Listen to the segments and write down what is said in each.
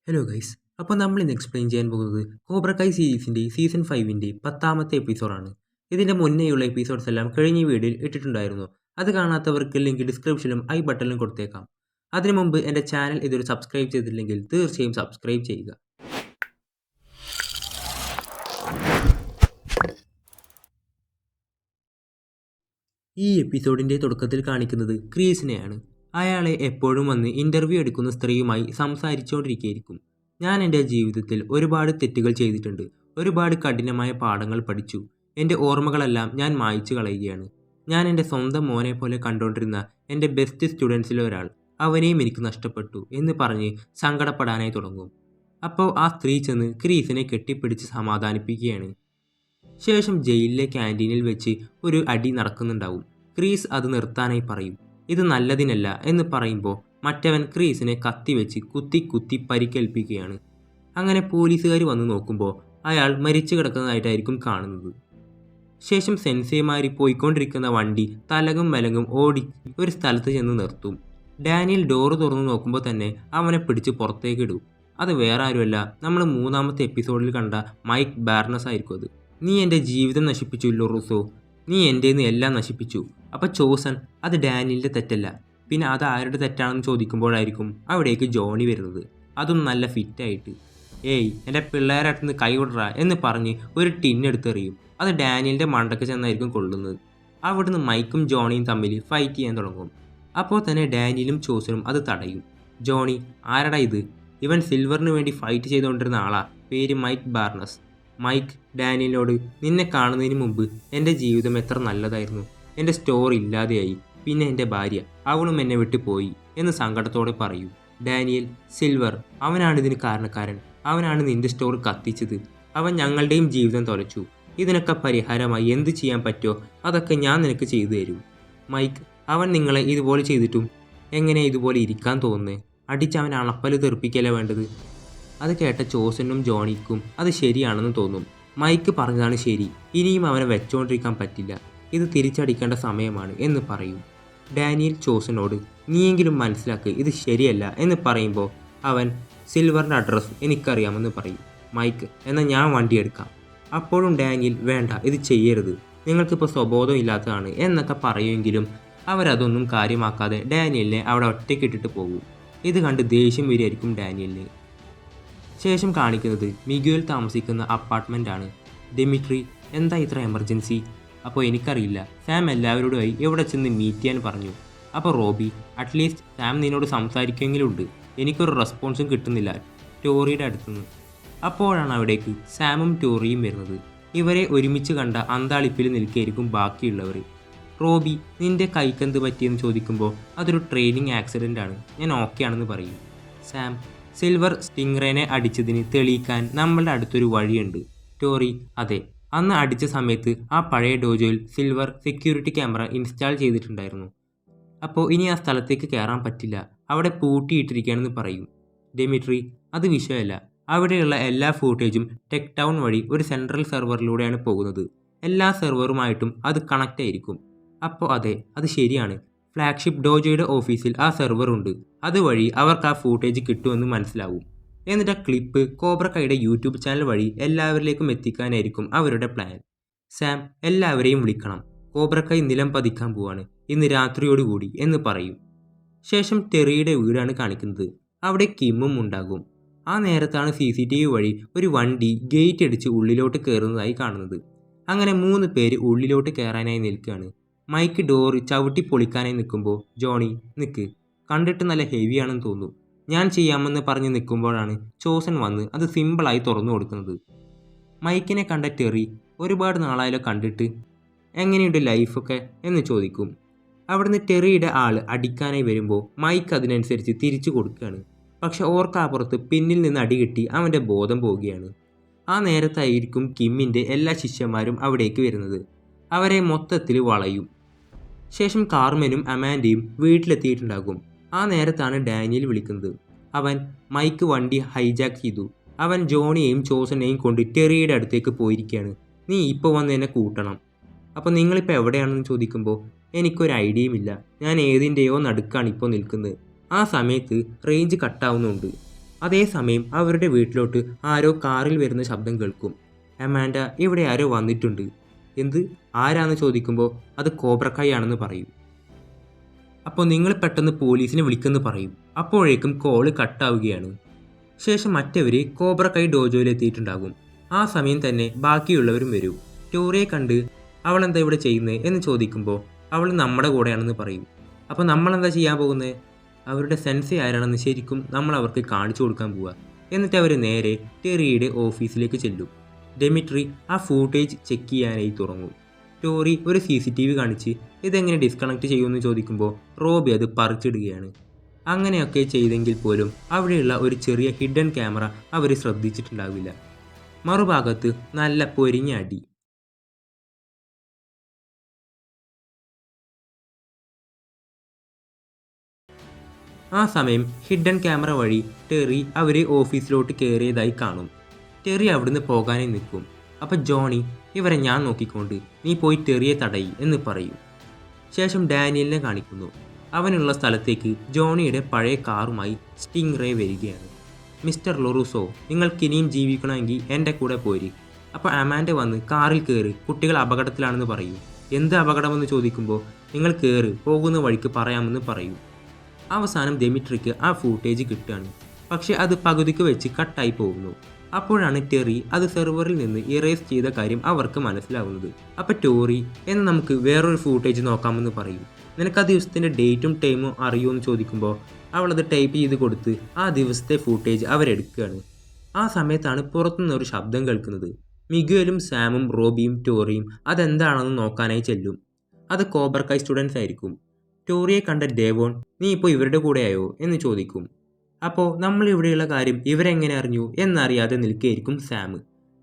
Hello guys. അപ്പോൾ നമ്മൾ ഇന്ന് എക്സ്പ്ലെയിൻ ചെയ്യാൻ പോകുന്നത് കോബ്ര കൈ സീരീസിൻ്റെ സീസൺ 5ൻ്റെ 10ാമത്തെ എപ്പിസോഡാണ്. ഇതിൻ്റെ മുന്നേയുള്ള എപ്പിസോഡ്സ് എല്ലാം കഴിഞ്ഞ വീഡിയോയിൽ ഇട്ടിട്ടുണ്ടായിരുന്നു. അത് കാണാത്തവർക്ക് ലിങ്ക് ഡിസ്ക്രിപ്ഷനിലും ഐ ബട്ടണിലും കൊടുത്തേക്കാം. അതിനു മുമ്പ് എൻ്റെ ചാനൽ ഇതൊരു സബ്സ്ക്രൈബ് ചെയ്തിട്ടില്ലെങ്കിൽ തീർച്ചയായും സബ്സ്ക്രൈബ് ചെയ്യുക. ഈ എപ്പിസോഡിൻ്റെ തുടക്കത്തിൽ കാണിക്കുന്നത് ക്രീസിനെയാണ്. അയാളെ എപ്പോഴും വന്ന് ഇൻ്റർവ്യൂ എടുക്കുന്ന സ്ത്രീയുമായി സംസാരിച്ചുകൊണ്ടിരിക്കുകയായിരിക്കും. ഞാൻ എൻ്റെ ജീവിതത്തിൽ ഒരുപാട് തെറ്റുകൾ ചെയ്തിട്ടുണ്ട്. ഒരുപാട് കഠിനമായ പാഠങ്ങൾ പഠിച്ചു. എൻ്റെ ഓർമ്മകളെല്ലാം ഞാൻ മായ്ച്ചു കളയുകയാണ്. ഞാൻ എൻ്റെ സ്വന്തം മോനെ പോലെ കണ്ടുകൊണ്ടിരുന്ന എൻ്റെ ബെസ്റ്റ് സ്റ്റുഡൻസിലെ ഒരാൾ, അവനെയും എനിക്ക് നഷ്ടപ്പെട്ടു എന്ന് പറഞ്ഞ് സങ്കടപ്പെടാനായി തുടങ്ങും. അപ്പോൾ ആ സ്ത്രീ ചെന്ന് ക്രീസിനെ കെട്ടിപ്പിടിച്ച് സമാധാനിപ്പിക്കുകയാണ്. ശേഷം ജയിലിലെ ക്യാൻറ്റീനിൽ വെച്ച് ഒരു അടി നടക്കുന്നുണ്ടാവും. ക്രീസ് അത് നിർത്താനായി പറയും. ഇത് നല്ലതിനല്ല എന്ന് പറയുമ്പോൾ മറ്റവൻ ക്രീസിനെ കത്തിവെച്ച് കുത്തി കുത്തി പരിക്കേൽപ്പിക്കുകയാണ്. അങ്ങനെ പോലീസുകാർ വന്ന് നോക്കുമ്പോൾ അയാൾ മരിച്ചു കിടക്കുന്നതായിട്ടായിരിക്കും കാണുന്നത്. ശേഷം സെൻസേമാരി പോയിക്കൊണ്ടിരിക്കുന്ന വണ്ടി തലകും മലകും ഓടി ഒരു സ്ഥലത്ത് ചെന്ന് നിർത്തും. ഡാനിയൽ ഡോറ് തുറന്നു നോക്കുമ്പോൾ തന്നെ അവനെ പിടിച്ച് പുറത്തേക്ക് ഇടും. അത് വേറെ ആരുമല്ല, നമ്മൾ 3ാമത്തെ എപ്പിസോഡിൽ കണ്ട മൈക്ക് ബാർണസ് ആയിരിക്കും അത്. നീ എൻ്റെ ജീവിതം നശിപ്പിച്ചു ലൊറൂസോ, നീ എൻ്റെന്ന് എല്ലാം നശിപ്പിച്ചു. അപ്പോൾ ചോസൻ അത് ഡാനിയലിൻ്റെ തെറ്റല്ല, പിന്നെ അത് ആരുടെ തെറ്റാണെന്ന് ചോദിക്കുമ്പോഴായിരിക്കും അവിടേക്ക് ജോണി വരുന്നത്. അതും നല്ല ഫിറ്റായിട്ട്. ഏയ് എൻ്റെ പിള്ളേരടുത്തുനിന്ന് കൈ വിടറ എന്ന് പറഞ്ഞ് ഒരു ടിന്നെടുത്തെറിയും. അത് ഡാനിയലിൻ്റെ മണ്ടയ്ക്ക് ചെന്നായിരിക്കും കൊള്ളുന്നത്. അവിടുന്ന് മൈക്കും ജോണിയും തമ്മിൽ ഫൈറ്റ് ചെയ്യാൻ തുടങ്ങും. അപ്പോൾ തന്നെ ഡാനിയലും ചോസനും അത് തടയും. ജോണി, ആരടാ ഇത്? ഇവൻ സിൽവറിന് വേണ്ടി ഫൈറ്റ് ചെയ്തുകൊണ്ടിരുന്ന ആളാ, പേര് മൈക്ക് ബാർണസ്. മൈക്ക് ഡാനിയലിനോട്, നിന്നെ കാണുന്നതിന് മുമ്പ് എൻ്റെ ജീവിതം എത്ര നല്ലതായിരുന്നു. എൻ്റെ സ്റ്റോർ ഇല്ലാതെയായി, പിന്നെ എൻ്റെ ഭാര്യ അവളും എന്നെ വിട്ടു പോയി എന്ന് സങ്കടത്തോടെ പറയൂ. ഡാനിയൽ, സിൽവർ അവനാണ് ഇതിന് കാരണക്കാരൻ. അവനാണ് നിൻ്റെ സ്റ്റോർ കത്തിച്ചത്. അവൻ ഞങ്ങളുടെയും ജീവിതം തുലച്ചു. ഇതിനൊക്കെ പരിഹാരമായി എന്ത് ചെയ്യാൻ പറ്റുമോ അതൊക്കെ ഞാൻ നിനക്ക് ചെയ്തു തരും. മൈക്ക്, അവൻ നിങ്ങളെ ഇതുപോലെ ചെയ്തിട്ടും എങ്ങനെ ഇതുപോലെ ഇരിക്കാൻ തോന്നുന്നത്? അടിച്ച് അവൻ അണപ്പൽ തെറിപ്പിക്കല്ലേ വേണ്ടത്. അത് കേട്ട ചോസനും ജോണിക്കും അത് ശരിയാണെന്ന് തോന്നും. മൈക്ക് പറഞ്ഞതാണ് ശരി, ഇനിയും അവനെ വെച്ചുകൊണ്ടിരിക്കാൻ പറ്റില്ല, ഇത് തിരിച്ചടിക്കേണ്ട സമയമാണ് എന്ന് പറയും. ഡാനിയൽ ചോസനോട്, നീയെങ്കിലും മനസ്സിലാക്ക്, ഇത് ശരിയല്ല എന്ന് പറയുമ്പോൾ അവൻ, സിൽവറിൻ്റെ അഡ്രസ്സ് എനിക്കറിയാമെന്ന് പറയും. മൈക്ക്, എന്നാൽ ഞാൻ വണ്ടി എടുക്കാം. അപ്പോഴും ഡാനിയൽ, വേണ്ട, ഇത് ചെയ്യരുത്, നിങ്ങൾക്കിപ്പോൾ സ്വബോധം ഇല്ലാത്തതാണ് എന്നൊക്കെ പറയുമെങ്കിലും അവരതൊന്നും കാര്യമാക്കാതെ ഡാനിയലിനെ അവിടെ ഒറ്റയ്ക്കിട്ടിട്ട് പോകും. ഇത് കണ്ട് ദേഷ്യം വരികയായിരിക്കും ഡാനിയലിന്. ശേഷം കാണിക്കുന്നത് മിഗുവൽ താമസിക്കുന്ന അപ്പാർട്ട്മെൻറ്റാണ്. ഡെമിട്രി, എന്താ ഇത്ര എമർജൻസി? അപ്പോൾ എനിക്കറിയില്ല, സാം എല്ലാവരോടുമായി എവിടെ ചെന്ന് മീറ്റ് ചെയ്യാൻ പറഞ്ഞു. അപ്പോൾ റോബി, അറ്റ്ലീസ്റ്റ് സാം നിന്നോട് സംസാരിക്കുമെങ്കിലും ഉണ്ട്, എനിക്കൊരു റെസ്പോൺസും കിട്ടുന്നില്ല ടോറിയുടെ അടുത്തുനിന്ന്. അപ്പോഴാണ് അവിടേക്ക് സാമും ടോറിയും വരുന്നത്. ഇവരെ ഒരുമിച്ച് കണ്ട അന്താളിപ്പിൽ നിൽക്കുകയായിരിക്കും ബാക്കിയുള്ളവർ. റോബി, നിൻ്റെ കൈക്കെന്ത് പറ്റിയെന്ന് ചോദിക്കുമ്പോൾ അതൊരു ട്രെയിനിങ് ആക്സിഡൻ്റ് ആണ്, ഞാൻ ഓക്കെ ആണെന്ന് പറയും. സാം, സിൽവർ സ്റ്റിംഗ്രേനെ അടിച്ചതിന് തെളിയിക്കാൻ നമ്മളുടെ അടുത്തൊരു വഴിയുണ്ട്. ടോറി, അതെ, അന്ന് അടിച്ച സമയത്ത് ആ പഴയ ഡോജോയിൽ സിൽവർ സെക്യൂരിറ്റി ക്യാമറ ഇൻസ്റ്റാൾ ചെയ്തിട്ടുണ്ടായിരുന്നു. അപ്പോൾ ഇനി ആ സ്ഥലത്തേക്ക് കയറാൻ പറ്റില്ല, അവിടെ പൂട്ടിയിട്ടിരിക്കുകയാണെന്ന് പറയും. ഡെമിട്രി, അത് വിഷയമല്ല, അവിടെയുള്ള എല്ലാ ഫൂട്ടേജും ടെക് ടൗൺ വഴി ഒരു സെൻട്രൽ സെർവറിലൂടെയാണ് പോകുന്നത്. എല്ലാ സെർവറുമായിട്ടും അത് കണക്റ്റ് ആയിരിക്കും. അപ്പോൾ അതെ, അത് ശരിയാണ്, ഫ്ലാഗ്ഷിപ്പ് ഡോജോയുടെ ഓഫീസിൽ ആ സെർവർ ഉണ്ട്, അതുവഴി അവർക്ക് ആ ഫൂട്ടേജ് കിട്ടുമെന്ന് മനസ്സിലാവും. എന്നിട്ട് ആ ക്ലിപ്പ് കോബ്ര കൈയുടെ യൂട്യൂബ് ചാനൽ വഴി എല്ലാവരിലേക്കും എത്തിക്കാനായിരിക്കും അവരുടെ പ്ലാൻ. സാം, എല്ലാവരെയും വിളിക്കണം, കോബ്ര കൈ നിലം പതിക്കാൻ പോവാണ് ഇന്ന് രാത്രിയോടുകൂടി എന്ന് പറയും. ശേഷം ടെറിയുടെ വീടാണ് കാണിക്കുന്നത്. അവിടെ കിമ്മും ഉണ്ടാകും. ആ നേരത്താണ് CCTV വഴി ഒരു വണ്ടി ഗേറ്റ് അടിച്ച് ഉള്ളിലോട്ട് കയറുന്നതായി കാണുന്നത്. അങ്ങനെ 3 പേര് ഉള്ളിലോട്ട് കയറാനായി നിൽക്കുകയാണ്. മൈക്ക് ഡോറ് ചവിട്ടി പൊളിക്കാനായി നിൽക്കുമ്പോൾ ജോണി, നിൽക്ക്, കണ്ടിട്ട് നല്ല ഹെവിയാണെന്ന് തോന്നുന്നു, ഞാൻ ചെയ്യാമെന്ന് പറഞ്ഞ് നിൽക്കുമ്പോഴാണ് ചോസൻ വന്ന് അത് സിമ്പിളായി തുറന്നു കൊടുക്കുന്നത്. മൈക്കിനെ കണ്ട ടെറി, ഒരുപാട് നാളായാലോ കണ്ടിട്ട്, എങ്ങനെയുണ്ട് ലൈഫൊക്കെ എന്ന് ചോദിക്കും. അവിടുന്ന് ടെറിയുടെ ആൾ അടിക്കാനായി വരുമ്പോൾ മൈക്ക് അതിനനുസരിച്ച് തിരിച്ചു കൊടുക്കുകയാണ്. പക്ഷെ ഓർക്കാപ്പുറത്ത് പിന്നിൽ നിന്ന് അടികിട്ടി അവൻ്റെ ബോധം പോവുകയാണ്. ആ നേരത്തായിരിക്കും കിമ്മിൻ്റെ എല്ലാ ശിഷ്യന്മാരും അവിടേക്ക് വരുന്നത്. അവരെ മൊത്തത്തിൽ വളയും. ശേഷം കാർമെനും അമാൻഡയും വീട്ടിലെത്തിയിട്ടുണ്ടാകും. ആ നേരത്താണ് ഡാനിയൽ വിളിക്കുന്നത്. അവൻ, മൈക്ക് വണ്ടി ഹൈജാക്ക് ചെയ്തു, അവൻ ജോണിയെയും ചോസനെയും കൊണ്ട് ടെറിയുടെ അടുത്തേക്ക് പോയിരിക്കുകയാണ്, നീ ഇപ്പോൾ വന്ന് എന്നെ കൂട്ടണം. അപ്പോൾ നിങ്ങളിപ്പോൾ എവിടെയാണെന്ന് ചോദിക്കുമ്പോൾ എനിക്കൊരു ഐഡിയയുമില്ല, ഞാൻ ഏതിൻ്റെയോ നടുക്കാണ് ഇപ്പോൾ നിൽക്കുന്നത്. ആ സമയത്ത് റേഞ്ച് കട്ടാവുന്നുണ്ട്. അതേസമയം അവരുടെ വീട്ടിലോട്ട് ആരോ കാറിൽ വരുന്ന ശബ്ദം കേൾക്കും. അമാൻഡ, ഇവിടെ ആരോ വന്നിട്ടുണ്ട്. എന്ത്? ആരാന്ന് ചോദിക്കുമ്പോൾ അത് കോബ്രക്കായി ആണെന്ന് പറയും. അപ്പോൾ നിങ്ങൾ പെട്ടെന്ന് പോലീസിനെ വിളിക്കുമെന്ന് പറയും. അപ്പോഴേക്കും കോള് കട്ടാവുകയാണ്. ശേഷം മറ്റവർ കോബ്രക്കായി ഡോജോയിലെത്തിയിട്ടുണ്ടാകും. ആ സമയം തന്നെ ബാക്കിയുള്ളവരും വരും. ടോറിയെ കണ്ട് അവളെന്താ ഇവിടെ ചെയ്യുന്നത് എന്ന് ചോദിക്കുമ്പോൾ അവൾ നമ്മുടെ കൂടെയാണെന്ന് പറയും. അപ്പോൾ നമ്മളെന്താ ചെയ്യാൻ പോകുന്നത്? അവരുടെ സെൻസി ആരാണെന്ന് ശരിക്കും നമ്മൾ അവർക്ക് കാണിച്ചു കൊടുക്കാൻ പോവുക. എന്നിട്ട് അവർ നേരെ ടെറിയുടെ ഓഫീസിലേക്ക് ചെല്ലും. ഡെമിട്രി ആ ഫൂട്ടേജ് ചെക്ക് ചെയ്യാനായി തുടങ്ങും. ടോറി ഒരു CCTV കാണിച്ച് ഇതെങ്ങനെ ഡിസ്കണക്ട് ചെയ്യുമെന്ന് ചോദിക്കുമ്പോൾ റോബി അത് പറിച്ചിടുകയാണ്. അങ്ങനെയൊക്കെ ചെയ്തെങ്കിൽ പോലും അവിടെയുള്ള ഒരു ചെറിയ ഹിഡൻ ക്യാമറ അവർ ശ്രദ്ധിച്ചിട്ടുണ്ടാവില്ല. മറുഭാഗത്ത് നല്ല പൊരിഞ്ഞ അടി. ആ സമയം ഹിഡൻ ക്യാമറ വഴി ടെറി അവർ ഓഫീസിലോട്ട് കയറിയതായി കാണും. ടെറി അവിടുന്ന് പോകാനായി നിൽക്കും. അപ്പം ജോണി, ഇവരെ ഞാൻ നോക്കിക്കൊണ്ട് നീ പോയി ടെറിയെ തടയി എന്ന് പറയും. ശേഷം ഡാനിയലിനെ കാണിക്കുന്നു. അവനുള്ള സ്ഥലത്തേക്ക് ജോണിയുടെ പഴയ കാറുമായി സ്റ്റിംഗ് റേ വരികയാണ്. മിസ്റ്റർ ലൊറൂസോ, നിങ്ങൾക്കിനിയും ജീവിക്കണമെങ്കിൽ എൻ്റെ കൂടെ പോരി. അപ്പോൾ അമാൻഡ വന്ന് കാറിൽ കയറി, കുട്ടികൾ അപകടത്തിലാണെന്ന് പറയും. എന്ത് അപകടമെന്ന് ചോദിക്കുമ്പോൾ നിങ്ങൾ കയറി, പോകുന്ന വഴിക്ക് പറയാമെന്ന് പറയും. അവസാനം ഡെമിട്രിക്ക് ആ ഫൂട്ടേജ് കിട്ടുകയാണ്. പക്ഷേ അത് പകുതിക്ക് വെച്ച് കട്ടായി പോകുന്നു. അപ്പോഴാണ് ടെറി അത് സെർവറിൽ നിന്ന് ഇറേസ് ചെയ്ത കാര്യം അവർക്ക് മനസ്സിലാവുന്നത്. അപ്പോൾ ടോറി, എന്ന് നമുക്ക് വേറൊരു ഫൂട്ടേജ് നോക്കാമെന്ന് പറയും. നിനക്ക് ആ ദിവസത്തിൻ്റെ ഡേറ്റും ടൈമും അറിയുമെന്ന് ചോദിക്കുമ്പോൾ അവളത് ടൈപ്പ് ചെയ്ത് കൊടുത്ത് ആ ദിവസത്തെ ഫൂട്ടേജ് അവരെടുക്കുകയാണ്. ആ സമയത്താണ് പുറത്തുനിന്നൊരു ശബ്ദം കേൾക്കുന്നത്. മിഗുവലും സാമും റോബിയും ടോറിയും അതെന്താണെന്ന് നോക്കാനായി ചെല്ലും. അത് കോബ്രക്കായ് സ്റ്റുഡൻസ് ആയിരിക്കും. ടോറിയെ കണ്ട ഡേവോൺ, നീ ഇപ്പോൾ ഇവരുടെ കൂടെയായോ എന്ന് ചോദിക്കും. അപ്പോൾ നമ്മൾ ഇവിടെയുള്ള കാര്യം ഇവരെങ്ങനെ അറിഞ്ഞു എന്നറിയാതെ നിൽക്കുകയായിരിക്കും സാം.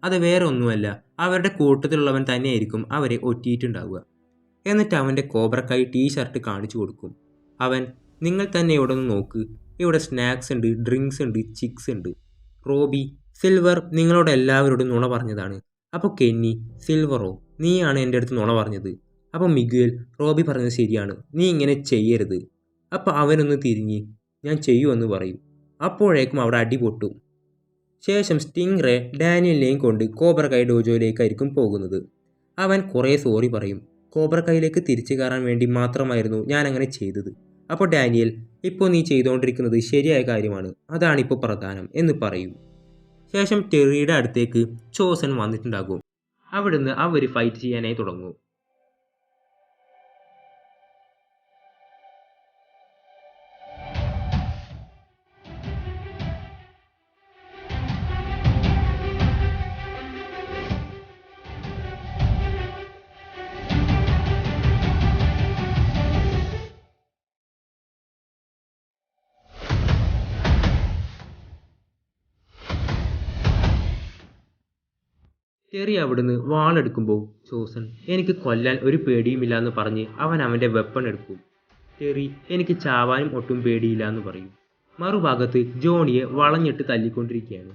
അത് വേറെ ഒന്നുമല്ല, അവരുടെ കൂട്ടത്തിലുള്ളവൻ തന്നെയായിരിക്കും അവരെ ഒറ്റിയിട്ടുണ്ടാവുക. എന്നിട്ട് അവൻ്റെ കോബ്രക്കായ് ടീഷർട്ട് കാണിച്ചു കൊടുക്കും. അവൻ, നിങ്ങൾ തന്നെ ഇവിടെ ഒന്ന് നോക്ക്, ഇവിടെ സ്നാക്സ് ഉണ്ട്, ഡ്രിങ്ക്സ് ഉണ്ട്, ചിക്സ് ഉണ്ട്. റോബി, സിൽവർ നിങ്ങളോട് എല്ലാവരോടും നുണ പറഞ്ഞതാണ്. അപ്പോൾ കെന്നി, സിൽവറോ, നീയാണ് എൻ്റെ അടുത്ത് നുണ പറഞ്ഞത്. അപ്പോൾ മിഗുവൽ, റോബി പറഞ്ഞത് ശരിയാണ്, നീ ഇങ്ങനെ ചെയ്യരുത്. അപ്പോൾ അവനൊന്ന് തിരിഞ്ഞ് ഞാൻ ചെയ്യുമെന്ന് പറയും. അപ്പോഴേക്കും അവിടെ അടി പൊട്ടും. ശേഷം സ്റ്റിംഗ് റേ ഡാനിയലിനെയും കൊണ്ട് കോബ്രക്കായ് ഡോജോയിലേക്കായിരിക്കും പോകുന്നത്. അവൻ കുറേ സോറി പറയും. കോബ്രക്കായിലേക്ക് തിരിച്ചു കയറാൻ വേണ്ടി മാത്രമായിരുന്നു ഞാൻ അങ്ങനെ ചെയ്തത്. അപ്പോൾ ഡാനിയൽ, ഇപ്പോൾ നീ ചെയ്തുകൊണ്ടിരിക്കുന്നത് ശരിയായ കാര്യമാണ്, അതാണിപ്പോൾ പ്രധാനം എന്ന് പറയും. ശേഷം ടെറിയുടെ അടുത്തേക്ക് ചോസൻ വന്നിട്ടുണ്ടാകും. അവിടുന്ന് അവർ ഫൈറ്റ് ചെയ്യാനായി തുടങ്ങും. ടെറി അവിടുന്ന് വാളെടുക്കുമ്പോൾ ചോസൻ, എനിക്ക് കൊല്ലാൻ ഒരു പേടിയുമില്ല എന്ന് പറഞ്ഞ് അവൻ അവൻ്റെ വെപ്പൺ എടുക്കും. ടെറി, എനിക്ക് ചാവാനും ഒട്ടും പേടിയില്ല എന്ന് പറയും. മറുഭാഗത്ത് ജോണിയെ വളഞ്ഞിട്ട് തല്ലിക്കൊണ്ടിരിക്കുകയാണ്.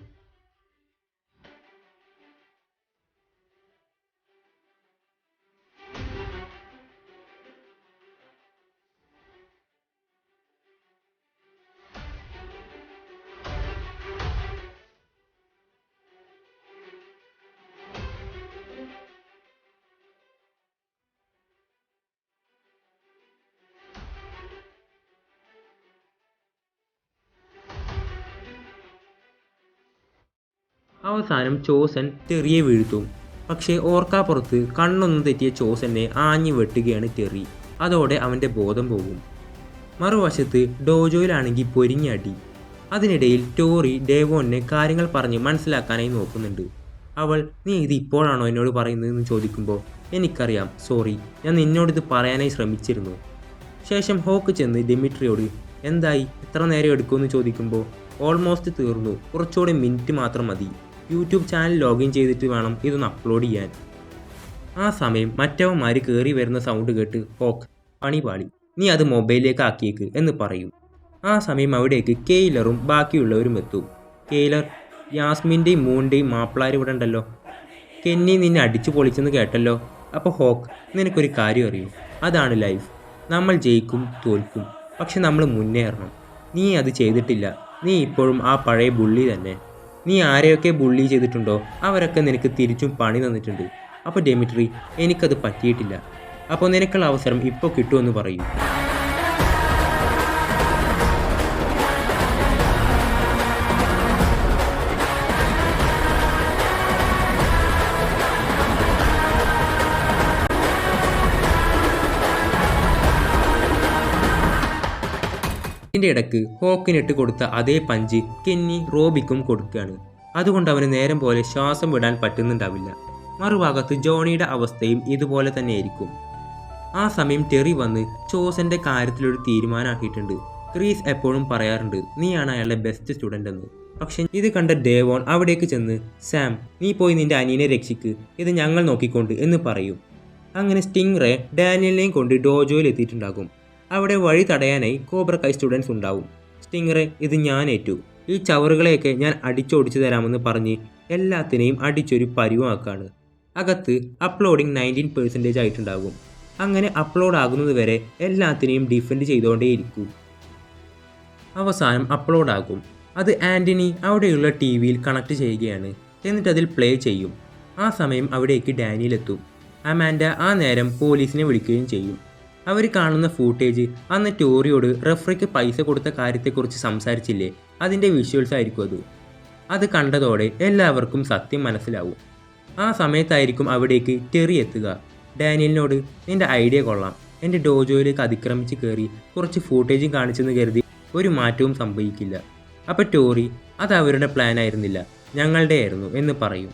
അവസാനം ചോസൻ ടെറിയെ വീഴ്ത്തും. പക്ഷേ ഓർക്കാപ്പുറത്ത് കണ്ണൊന്നും തെറ്റിയ ചോസനെ ആഞ്ഞു വെട്ടുകയാണ് ടെറി. അതോടെ അവൻ്റെ ബോധം പോകും. മറുവശത്ത് ഡോജോയിലാണെങ്കിൽ പൊരിഞ്ഞടി. അതിനിടയിൽ ടോറി ഡേവോണിനെ കാര്യങ്ങൾ പറഞ്ഞ് മനസ്സിലാക്കാനായി നോക്കുന്നുണ്ട്. അവൾ, നീ ഇത് ഇപ്പോഴാണോ എന്നോട് പറയുന്നതെന്ന് ചോദിക്കുമ്പോൾ എനിക്കറിയാം, സോറി, ഞാൻ നിന്നോടിത് പറയാനായി ശ്രമിച്ചിരുന്നു. ശേഷം ഹോക്ക് ചെന്ന് ഡെമിട്രിയോട്, എന്തായി, എത്ര നേരം എടുക്കുമെന്ന് ചോദിക്കുമ്പോൾ ഓൾമോസ്റ്റ് തീർന്നു, കുറച്ചുകൂടി മിനിറ്റ് മാത്രം മതി, യൂട്യൂബ് ചാനൽ ലോഗിൻ ചെയ്തിട്ട് വേണം ഇതൊന്ന് അപ്ലോഡ് ചെയ്യാൻ. ആ സമയം മറ്റവന്മാർ കയറി വരുന്ന സൗണ്ട് കേട്ട് ഹോക്ക്, പണി പാളി, നീ അത് മൊബൈലിലേക്ക് ആക്കിയേക്ക് എന്ന് പറയും. ആ സമയം അവിടേക്ക് കെയ്ലറും ബാക്കിയുള്ളവരും എത്തും. കെയ്ലർ, യാസ്മിൻ്റെയും മൂണിൻ്റെയും മാപ്പിളാർ ഇവിടെ ഉണ്ടല്ലോ, കെന്നി നിന്നെ അടിച്ചു പൊളിച്ചെന്ന് കേട്ടല്ലോ. അപ്പോൾ ഹോക്ക്, നിനക്കൊരു കാര്യം അറിയും, അതാണ് ലൈഫ്, നമ്മൾ ജയിക്കും തോൽക്കും, പക്ഷെ നമ്മൾ മുന്നേറണം. നീ അത് ചെയ്തിട്ടില്ല, നീ ഇപ്പോഴും ആ പഴയ ബുള്ളി തന്നെ. നീ ആരെയൊക്കെ ബുള്ളി ചെയ്തിട്ടുണ്ടോ അവരൊക്കെ നിനക്ക് തിരിച്ചും പണി തന്നിട്ടുണ്ട്. അപ്പോൾ ഡെമിട്രി, എനിക്കത് പറ്റിയിട്ടില്ല. അപ്പോൾ നിനക്കുള്ള അവസരം ഇപ്പോൾ കിട്ടുമെന്ന് പറയൂ. ഇതിൻ്റെ ഇടയ്ക്ക് ഹോക്കിനിട്ട് കൊടുത്ത അതേ പഞ്ച് കെന്നി റോബിക്കും കൊടുക്കുകയാണ്. അതുകൊണ്ട് അവന് നേരം പോലെ ശ്വാസം വിടാൻ പറ്റുന്നുണ്ടാവില്ല. മറുഭാഗത്ത് ജോണിയുടെ അവസ്ഥയും ഇതുപോലെ തന്നെയായിരിക്കും. ആ സമയം ടെറി വന്ന് ചോസന്റെ കാര്യത്തിലൊരു തീരുമാനമാക്കിയിട്ടുണ്ട്. ക്രീസ് എപ്പോഴും പറയാറുണ്ട് നീയാണ് അയാളുടെ ബെസ്റ്റ് സ്റ്റുഡൻ്റ് എന്ന്. പക്ഷെ ഇത് കണ്ട ഡേവോൺ അവിടേക്ക് ചെന്ന് സാം, നീ പോയി നിന്റെ അനിയനെ രക്ഷിക്ക്, ഇത് ഞങ്ങൾ നോക്കിക്കൊണ്ട് എന്ന് പറയും. അങ്ങനെ സ്റ്റിംഗ് റേ ഡാനിയലിനെയും കൊണ്ട് ഡോജോയിൽ എത്തിയിട്ടുണ്ടാകും. അവിടെ വഴി തടയാനായി കോബ്ര കൈ സ്റ്റുഡൻസ് ഉണ്ടാവും. സ്റ്റിംഗറെ, ഇത് ഞാൻ ഏറ്റു, ഈ ചവറുകളെയൊക്കെ ഞാൻ അടിച്ചോടിച്ചു തരാമെന്ന് പറഞ്ഞ് എല്ലാത്തിനെയും അടിച്ചൊരു പരുവാക്കാണ്. അകത്ത് അപ്ലോഡിങ് 19% ആയിട്ടുണ്ടാകും. അങ്ങനെ അപ്ലോഡ് ആകുന്നത് വരെ എല്ലാത്തിനെയും ഡിഫെൻഡ് ചെയ്തുകൊണ്ടേയിരിക്കും. അവസാനം അപ്ലോഡ് ആകും. അത് ആൻ്റണി അവിടെയുള്ള TV കണക്ട് ചെയ്യുകയാണ്. എന്നിട്ട് അതിൽ പ്ലേ ചെയ്യും. ആ സമയം അവിടേക്ക് ഡാനിയൽ എത്തും. അമാൻഡ ആ നേരം പോലീസിനെ വിളിക്കുകയും ചെയ്യും. അവർ കാണുന്ന ഫൂട്ടേജ് അന്ന് ടോറിയോട് റഫറിക്ക് പൈസ കൊടുത്ത കാര്യത്തെക്കുറിച്ച് സംസാരിച്ചില്ലേ, അതിൻ്റെ വിഷ്വൽസ് ആയിരിക്കും അത് കണ്ടതോടെ എല്ലാവർക്കും സത്യം മനസ്സിലാവും. ആ സമയത്തായിരിക്കും അവിടേക്ക് ടെറി എത്തുക. ഡാനിയലിനോട്, നിൻ്റെ ഐഡിയ കൊള്ളാം, എൻ്റെ ഡോജോയിലേക്ക് അതിക്രമിച്ച് കയറി കുറച്ച് ഫൂട്ടേജും കാണിച്ചെന്ന് കരുതി ഒരു മാറ്റവും സംഭവിക്കില്ല. അപ്പോൾ ടോറി, അത് അവരുടെ പ്ലാൻ ആയിരുന്നില്ല, ഞങ്ങളുടെ ആയിരുന്നു എന്ന് പറയും.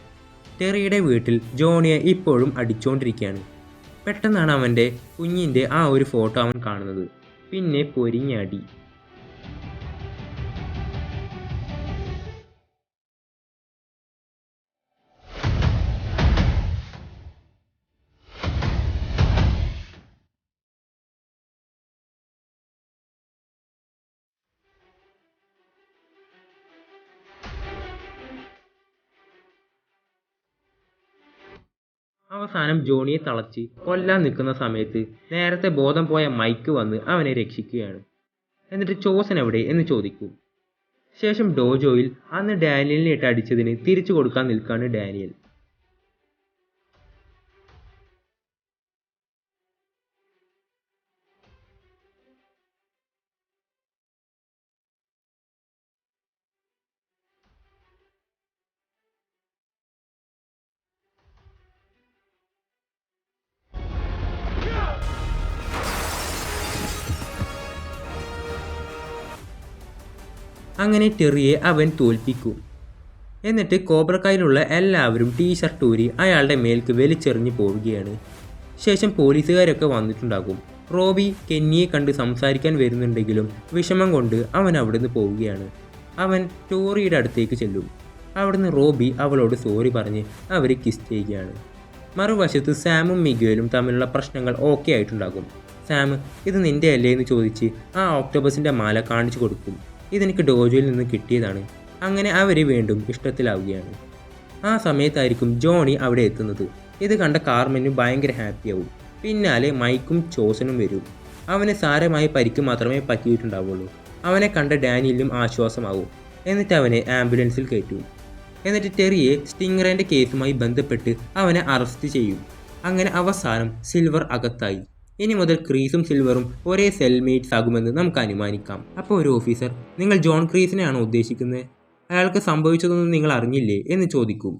ടെറിയുടെ വീട്ടിൽ ജോണിയെ ഇപ്പോഴും അടിച്ചുകൊണ്ടിരിക്കുകയാണ്. പെട്ടെന്നാണ് അവൻ്റെ കുഞ്ഞിൻ്റെ ആ ഒരു ഫോട്ടോ അവൻ കാണുന്നത്. പിന്നെ പൊരിഞ്ഞടി. അവസാനം ജോണിയെ തളച്ച് കൊല്ലാൻ നിൽക്കുന്ന സമയത്ത് നേരത്തെ ബോധം പോയ മൈക്ക് വന്ന് അവനെ രക്ഷിക്കുകയാണ്. എന്നിട്ട് ചോസൻ എവിടെ എന്ന് ചോദിക്കും. ശേഷം ഡോജോയിൽ അന്ന് ഡാനിയലിനെ ഇട്ട് അടിച്ചതിന് തിരിച്ചു കൊടുക്കാൻ നിൽക്കുകയാണ് ഡാനിയൽ. അങ്ങനെ ടെറിയെ അവൻ തോൽപ്പിക്കും. എന്നിട്ട് കോബ്രക്കായിലുള്ള എല്ലാവരും ടീഷർട്ട് ഊരി അയാളുടെ മേൽക്ക് വലിച്ചെറിഞ്ഞ് പോവുകയാണ്. ശേഷം പോലീസുകാരൊക്കെ വന്നിട്ടുണ്ടാകും. റോബി കെന്നിയെ കണ്ട് സംസാരിക്കാൻ വരുന്നുണ്ടെങ്കിലും വിഷമം കൊണ്ട് അവൻ അവിടുന്ന് പോവുകയാണ്. അവൻ ടോറിയുടെ അടുത്തേക്ക് ചെല്ലും. അവിടുന്ന് റോബി അവളോട് സോറി പറഞ്ഞ് അവർ കിസ് ചെയ്യുകയാണ്. മറുവശത്ത് സാമും മിഗുവലും തമ്മിലുള്ള പ്രശ്നങ്ങൾ ഓക്കെ ആയിട്ടുണ്ടാകും. സാം, ഇത് നിൻ്റെ അല്ലേ എന്ന് ചോദിച്ച് ആ ഓക്ടോബസിൻ്റെ മാല കാണിച്ചു കൊടുക്കും. ഇതെനിക്ക് ഡോജോയിൽ നിന്ന് കിട്ടിയതാണ്. അങ്ങനെ അവർ വീണ്ടും ഇഷ്ടത്തിലാവുകയാണ്. ആ സമയത്തായിരിക്കും ജോണി അവിടെ എത്തുന്നത്. ഇത് കണ്ട കാർമെന് ഭയങ്കര ഹാപ്പിയാവും. പിന്നാലെ മൈക്കും ചോസനും വരും. അവന് സാരമായ പരിക്ക് മാത്രമേ പറ്റിയിട്ടുണ്ടാവുള്ളൂ. അവനെ കണ്ട ഡാനിയലിനും ആശ്വാസമാവും. എന്നിട്ട് അവനെ ആംബുലൻസിൽ കയറ്റും. എന്നിട്ട് ടെറിയെ സ്റ്റിംഗറിൻ്റെ കേസുമായി ബന്ധപ്പെട്ട് അവനെ അറസ്റ്റ് ചെയ്യും. അങ്ങനെ അവസാനം സിൽവർ അകത്തായി. ഇനി മുതൽ ക്രീസും സിൽവറും ഒരേ സെൽമേറ്റ്സ് ആകുമെന്ന് നമുക്ക് അനുമാനിക്കാം. അപ്പോൾ ഒരു ഓഫീസർ, നിങ്ങൾ ജോൺ ക്രീസിനെയാണോ ഉദ്ദേശിക്കുന്നത്? അയാൾക്ക് സംഭവിച്ചതൊന്നും നിങ്ങൾ അറിഞ്ഞില്ലേ എന്ന് ചോദിക്കും.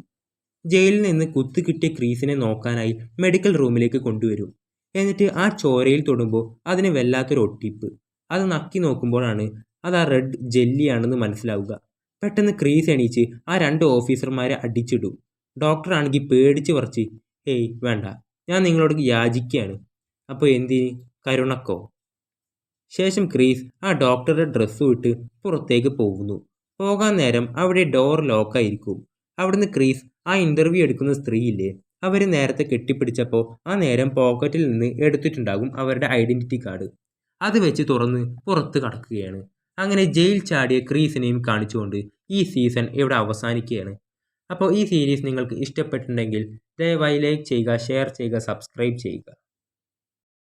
ജയിലിൽ നിന്ന് കുത്തു കിട്ടിയ ക്രീസിനെ നോക്കാനായി മെഡിക്കൽ റൂമിലേക്ക് കൊണ്ടുവരും. എന്നിട്ട് ആ ചോരയിൽ തൊടുമ്പോൾ അതിന് വല്ലാത്തൊരു ഒട്ടിപ്പ്. അത് നക്കി നോക്കുമ്പോഴാണ് അത് ആ റെഡ് ജെല്ലിയാണെന്ന് മനസ്സിലാവുക. പെട്ടെന്ന് ക്രീസ് എണീച്ച് ആ 2 ഓഫീസർമാരെ അടിച്ചിടും. ഡോക്ടറാണെങ്കിൽ പേടിച്ച് പറിച്ച്, ഹേയ് വേണ്ട, ഞാൻ നിങ്ങളോട് യാചിക്കുകയാണ്. അപ്പോൾ എന്തിന്? കരുണക്കോ? ശേഷം ക്രീസ് ആ ഡോക്ടറുടെ ഡ്രസ്സ് വിട്ട് പുറത്തേക്ക് പോകുന്നു. പോകാൻ നേരം അവിടെ ഡോർ ലോക്കായിരിക്കും. അവിടുന്ന് ക്രീസ് ആ ഇൻ്റർവ്യൂ എടുക്കുന്ന സ്ത്രീയില്ലേ, അവർ നേരത്തെ കെട്ടിപ്പിടിച്ചപ്പോൾ ആ നേരം പോക്കറ്റിൽ നിന്ന് എടുത്തിട്ടുണ്ടാകും അവരുടെ ഐഡൻറ്റിറ്റി കാർഡ്. അത് വെച്ച് തുറന്ന് പുറത്ത് കടക്കുകയാണ്. അങ്ങനെ ജയിൽ ചാടിയ ക്രീസിനെയും കാണിച്ചുകൊണ്ട് ഈ സീസൺ ഇവിടെ അവസാനിക്കുകയാണ്. അപ്പോൾ ഈ സീരീസ് നിങ്ങൾക്ക് ഇഷ്ടപ്പെട്ടിട്ടുണ്ടെങ്കിൽ ദയവായി ലൈക്ക് ചെയ്യുക, ഷെയർ ചെയ്യുക, സബ്സ്ക്രൈബ് ചെയ്യുക.